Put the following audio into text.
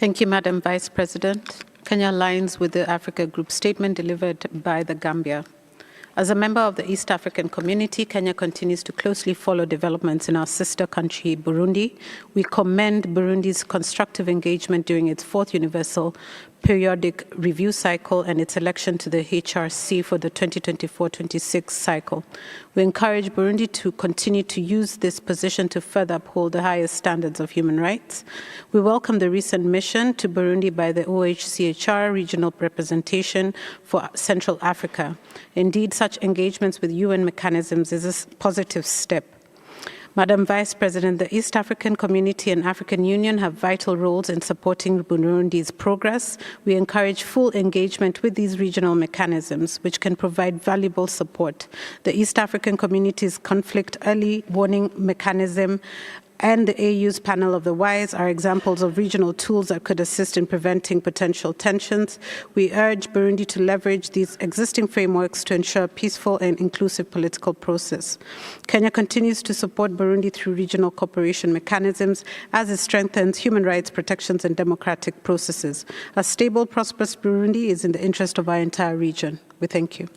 Thank you, Madam Vice President. Kenya aligns with the Africa Group statement delivered by the Gambia. As a member of the East African community, Kenya continues to closely follow developments in our sister country, Burundi. We commend Burundi's constructive engagement during its fourth Universal Periodic Review cycle and its election to the HRC for the 2024-26 cycle. We encourage Burundi to continue to use this position to further uphold the highest standards of human rights. We welcome the recent mission to Burundi by the OHCHR Regional Representation for Central Africa. Indeed, such engagements with UN mechanisms is a positive step. Madam Vice President, the East African Community and African Union have vital roles in supporting Burundi's progress. We encourage full engagement with these regional mechanisms, which can provide valuable support. The East African Community's conflict early warning mechanism and the AU's Panel of the Wise are examples of regional tools that could assist in preventing potential tensions. We urge Burundi to leverage these existing frameworks to ensure a peaceful and inclusive political process. Kenya continues to support Burundi through regional cooperation mechanisms as it strengthens human rights protections and democratic processes. A stable, prosperous Burundi is in the interest of our entire region. We thank you.